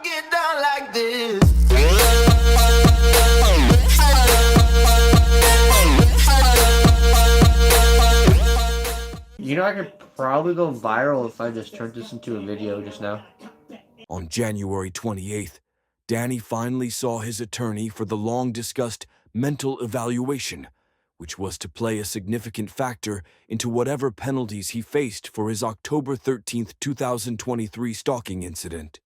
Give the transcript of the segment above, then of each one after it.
get down like this. You know, I could probably go viral if I just turned this into a video just now. On January 28th, Danny finally saw his attorney for the long-discussed mental evaluation, which was to play a significant factor into whatever penalties he faced for his October 13th, 2023 stalking incident.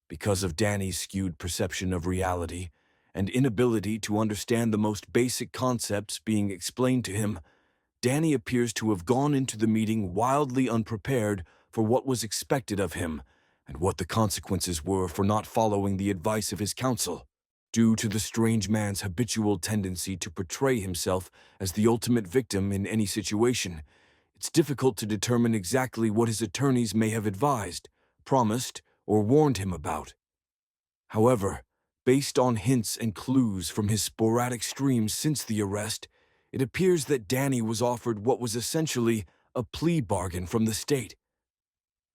Because of Danny's skewed perception of reality and inability to understand the most basic concepts being explained to him, Danny appears to have gone into the meeting wildly unprepared for what was expected of him and what the consequences were for not following the advice of his counsel. Due to the strange man's habitual tendency to portray himself as the ultimate victim in any situation, it's difficult to determine exactly what his attorneys may have advised, promised, or warned him about. However, based on hints and clues from his sporadic streams since the arrest, it appears that Danny was offered what was essentially a plea bargain from the state.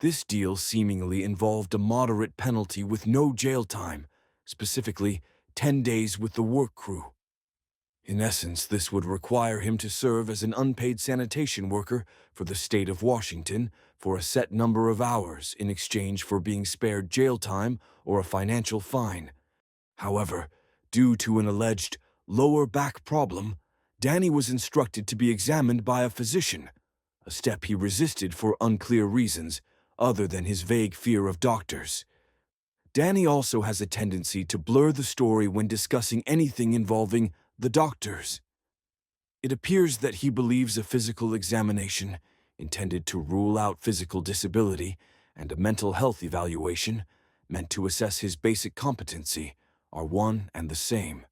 This deal seemingly involved a moderate penalty with no jail time, specifically 10 days with the work crew. In essence, this would require him to serve as an unpaid sanitation worker for the state of Washington for a set number of hours in exchange for being spared jail time or a financial fine. However, due to an alleged lower back problem, Danny was instructed to be examined by a physician, a step he resisted for unclear reasons other than his vague fear of doctors. Danny also has a tendency to blur the story when discussing anything involving the doctors. It appears that he believes a physical examination, intended to rule out physical disability, and a mental health evaluation, meant to assess his basic competency, are one and the same.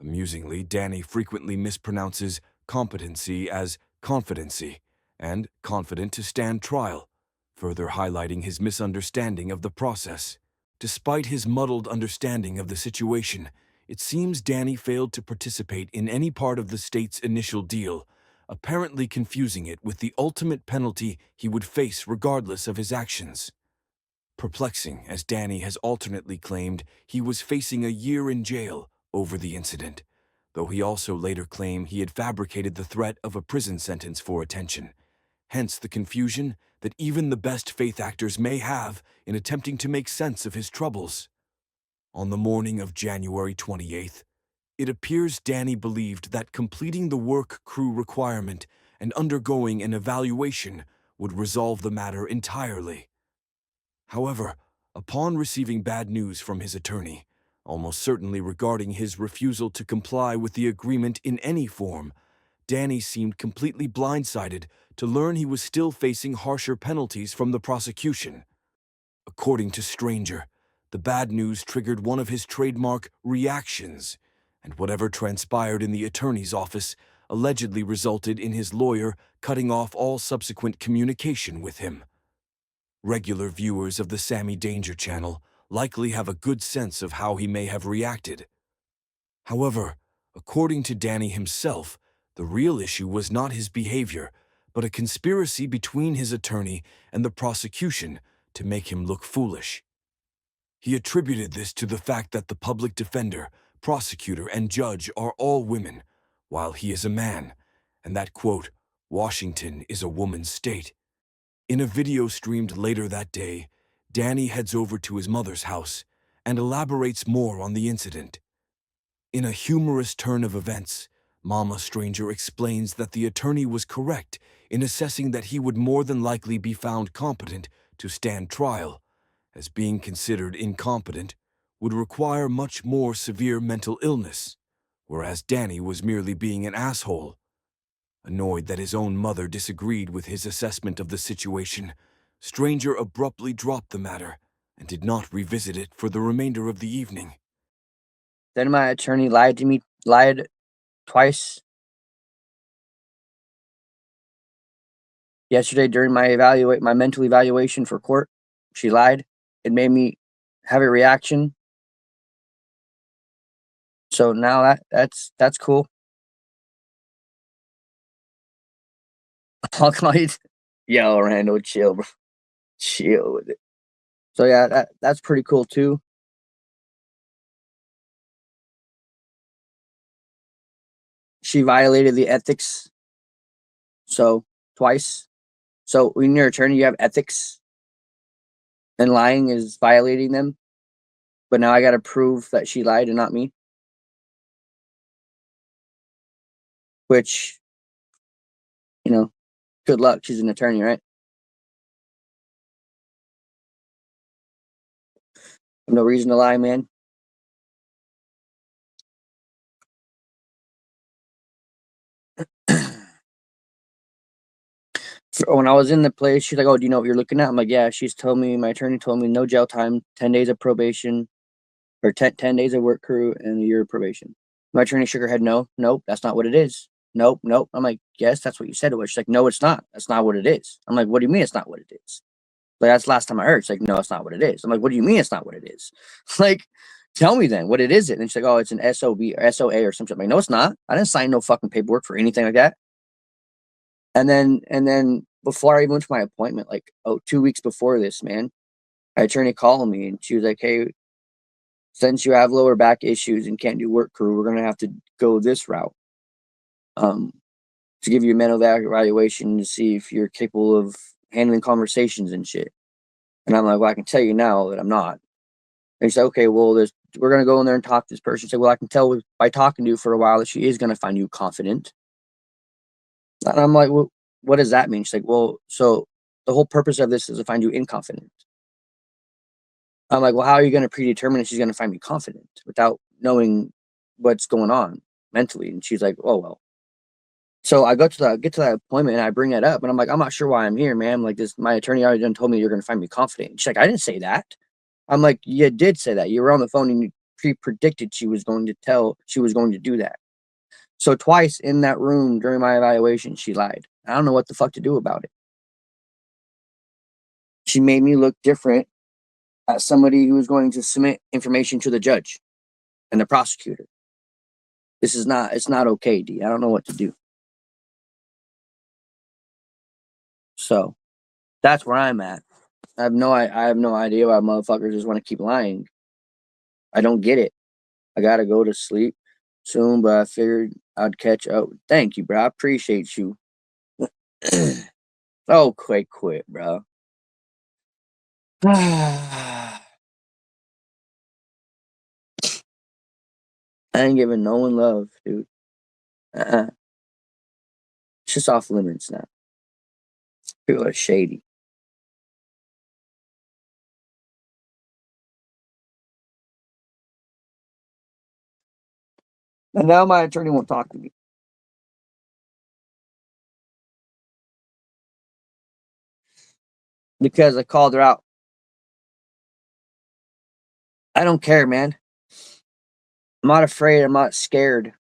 Amusingly, Danny frequently mispronounces competency as confidency and confident to stand trial, further highlighting his misunderstanding of the process. Despite his muddled understanding of the situation, it seems Danny failed to participate in any part of the state's initial deal, apparently confusing it with the ultimate penalty he would face regardless of his actions. Perplexing, as Danny has alternately claimed he was facing a year in jail over the incident, though he also later claimed he had fabricated the threat of a prison sentence for attention. Hence the confusion that even the best faith actors may have in attempting to make sense of his troubles. On the morning of January 28th, it appears Danny believed that completing the work crew requirement and undergoing an evaluation would resolve the matter entirely. However, upon receiving bad news from his attorney, almost certainly regarding his refusal to comply with the agreement in any form, Danny seemed completely blindsided to learn he was still facing harsher penalties from the prosecution. According to Stranger, the bad news triggered one of his trademark reactions, and whatever transpired in the attorney's office allegedly resulted in his lawyer cutting off all subsequent communication with him. Regular viewers of the Sammy Danger channel likely have a good sense of how he may have reacted. However, according to Danny himself, the real issue was not his behavior, but a conspiracy between his attorney and the prosecution to make him look foolish. He attributed this to the fact that the public defender, prosecutor, and judge are all women, while he is a man, and that, quote, Washington is a woman's state. In a video streamed later that day, Danny heads over to his mother's house and elaborates more on the incident. In a humorous turn of events, Mama Stranger explains that the attorney was correct in assessing that he would more than likely be found competent to stand trial, as being considered incompetent would require much more severe mental illness, whereas Danny was merely being an asshole. Annoyed that his own mother disagreed with his assessment of the situation, Stranger abruptly dropped the matter and did not revisit it for the remainder of the evening. Then my attorney lied to me, lied twice. Yesterday during my mental evaluation for court, she lied. It made me have a reaction. So now that's cool. I'll call you. Yo, Randall, chill, bro. Chill with it. So yeah, that's pretty cool too. She violated the ethics. So twice. So when you're an attorney, you have ethics, and lying is violating them. But now I got to prove that she lied and not me. Which, good luck. She's an attorney, right? No reason to lie, man. When I was in the place, she's like, "Oh, do you know what you're looking at?" I'm like, "Yeah." My attorney told me no jail time, 10 days of probation, or 10 days of work crew, and a year of probation. My attorney shook her head. Nope, that's not what it is. Nope. I'm like, "Yes, that's what you said it was." She's like, "No, it's not. That's not what it is." I'm like, "What do you mean it's not what it is?" Like, that's the last time I heard. She's like, "No, it's not what it is." I'm like, "What do you mean it's not what it is?" Like, tell me then, what it is it? And she's like, "Oh, it's an SOB or SOA or something." I'm like, "No, it's not. I didn't sign no fucking paperwork for anything like that." And then before I even went to my appointment, like 2 weeks before this, man, my attorney called me and she was like, "Hey, since you have lower back issues and can't do work crew, we're gonna have to go this route. Um, to give you a mental evaluation to see if you're capable of handling conversations and shit." And I'm like, "Well, I can tell you now that I'm not." And she said, "Okay, well, we're gonna go in there and talk to this person." She said, "Well, I can tell by talking to you for a while that she is gonna find you confident." And I'm like, "Well, what does that mean?" She's like, "Well, so the whole purpose of this is to find you inconfident." I'm like, "Well, how are you going to predetermine if she's going to find me confident without knowing what's going on mentally?" And she's like, "Oh, well." So I get to that appointment and I bring it up and I'm like, "I'm not sure why I'm here, man. Like, my attorney already done told me you're going to find me confident." She's like, "I didn't say that." I'm like, "You did say that. You were on the phone and you predicted she was going to do that." So twice in that room during my evaluation, she lied. I don't know what the fuck to do about it. She made me look different as somebody who was going to submit information to the judge and the prosecutor. It's not okay, D. I don't know what to do. So that's where I'm at. I have no idea why motherfuckers just want to keep lying. I don't get it. I gotta go to sleep soon, but I figured I'd catch up. Thank you, bro. I appreciate you. Oh, quit, bro. I ain't giving no one love, dude. It's just off limits now. People are shady. And now my attorney won't talk to me because I called her out. I don't care, man. I'm not afraid. I'm not scared.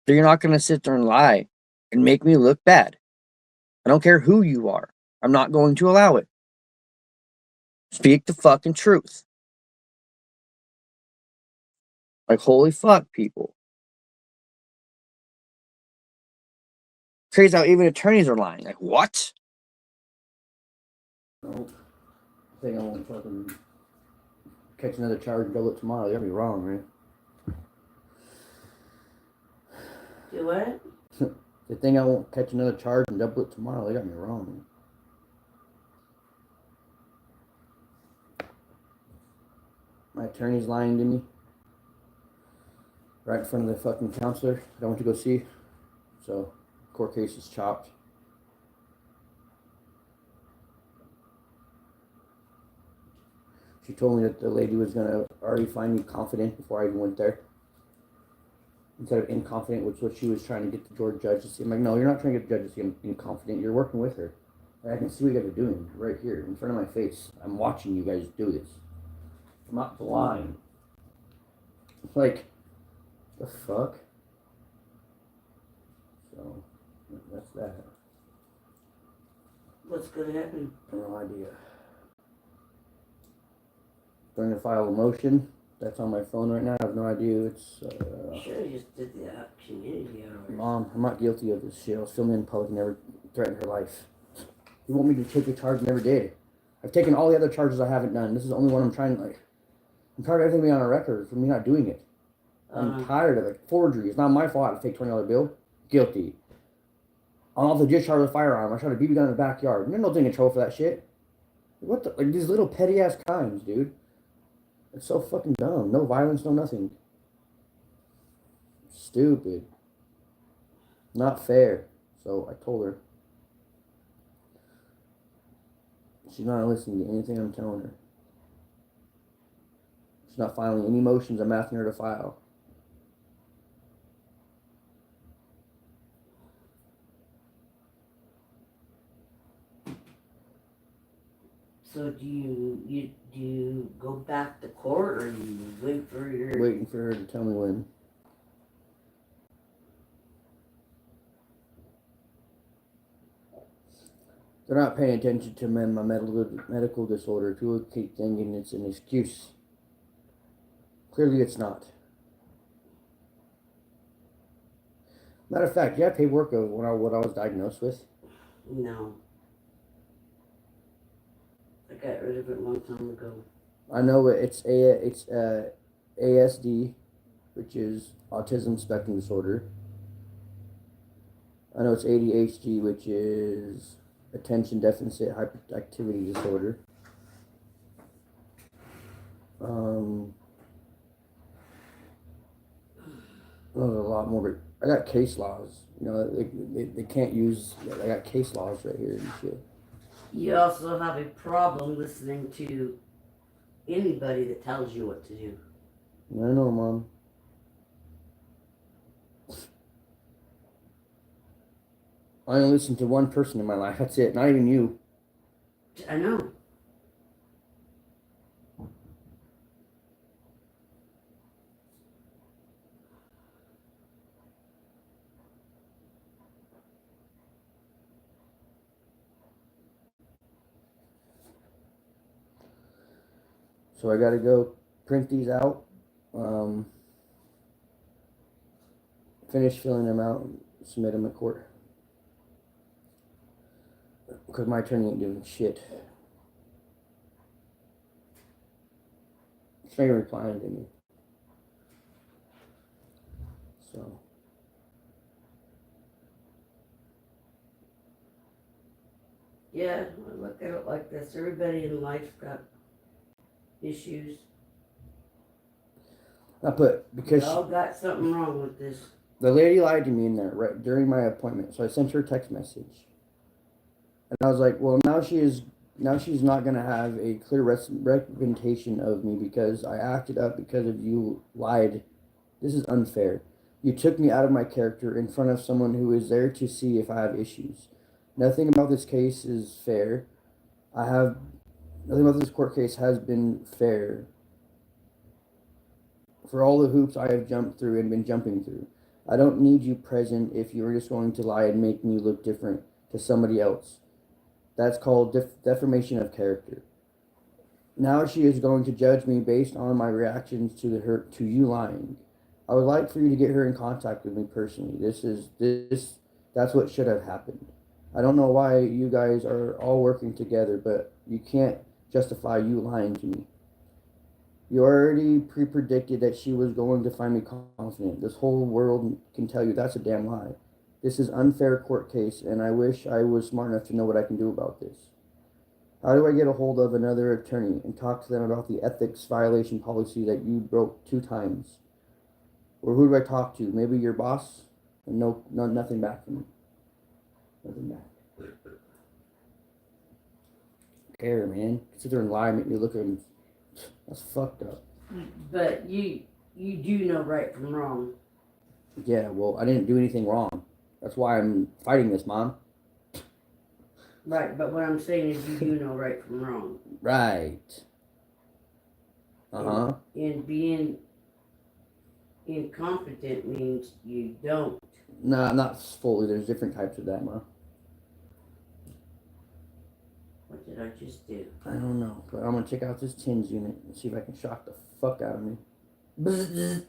So you're not going to sit there and lie and make me look bad. I don't care who you are. I'm not going to allow it. Speak the fucking truth. Like, holy fuck, people. Crazy how even attorneys are lying. Like, what? No. I think I won't fucking catch another charge and double it tomorrow. You're gonna be wrong, man. Do what? They think I won't catch another charge and double it tomorrow. They got me wrong. My attorney's lying to me. Right in front of the fucking counselor that I went to go see. So, court case is chopped. She told me that the lady was gonna already find me confident before I even went there. Instead of inconfident, which was what she was trying to get the George judge to see. I'm like, "No, you're not trying to get the judge to see I'm inconfident. You're working with her. I can see what you guys are doing right here in front of my face. I'm watching you guys do this. I'm not blind." Like, the fuck? So, that's that. What's gonna happen? I have no idea. Going to file a motion. That's on my phone right now. I have no idea. It's, Sure, you just did the community hours. Mom, I'm not guilty of this shit. I was filming in public and never threatened her life. You want me to take a charge? Never did. I've taken all the other charges I haven't done. This is the only one I'm trying, like, I'm tired of everything being on a record for me not doing it. I'm tired of it. Forgery. It's not my fault I fake $20 bill. Guilty. On off the discharge of a firearm. I shot a BB gun in the backyard. You're no thing in trouble for that shit. What the, like, these little petty ass crimes, dude. It's so fucking dumb. No violence, no nothing. Stupid. Not fair. So I told her. She's not listening to anything I'm telling her. She's not filing any motions I'm asking her to file. So do you go back to court, or you wait for your... Waiting for her to tell me when. They're not paying attention to my medical disorder. People keep thinking it's an excuse. Clearly it's not. Matter of fact, do you have paperwork of what I was diagnosed with? No. I got rid of it a long time ago. I know it's ASD, which is autism spectrum disorder. I know it's ADHD, which is attention deficit hyperactivity disorder. There's a lot more, but I got case laws. You know, they can't use. I got case laws right here and shit. You also have a problem listening to anybody that tells you what to do. I know, Mom. I only listen to one person in my life. That's it. Not even you. I know. So I gotta go print these out. Finish filling them out and submit them to court. Because my attorney ain't doing shit. She's not even replying to me. So. Yeah, I look at it like this. Everybody in life's got issues. I put, because We all got something wrong with this. the lady lied to me in there right during my appointment. So I sent her a text message. And I was like, well, now she's not going to have a clear representation of me because I acted up because of you lied. This is unfair. You took me out of my character in front of someone who is there to see if I have issues. Nothing about this case is fair. Nothing about this court case has been fair. For all the hoops I have jumped through and been jumping through. I don't need you present if you're just going to lie and make me look different to somebody else. That's called defamation of character. Now she is going to judge me based on my reactions to you lying. I would like for you to get her in contact with me personally. That's what should have happened. I don't know why you guys are all working together, but you can't justify you lying to me. You already pre-predicted that she was going to find me confident. This whole world can tell you that's a damn lie. This is unfair court case, and I wish I was smart enough to know what I can do about this. How do I get a hold of another attorney and talk to them about the ethics violation policy that you broke 2 times? Or who do I talk to? Maybe your boss? And nothing back from me. Nothing back. Care, man. Sit there and lie and make me look at him. That's fucked up. But you do know right from wrong. Yeah, well, I didn't do anything wrong. That's why I'm fighting this, Mom. Right, but what I'm saying is you do know right from wrong. Right. Uh-huh. And being incompetent means you don't. No, not fully. There's different types of that, Ma. What did I just do? I don't know, but I'm gonna check out this TINS unit and see if I can shock the fuck out of me. Bzz, bzz.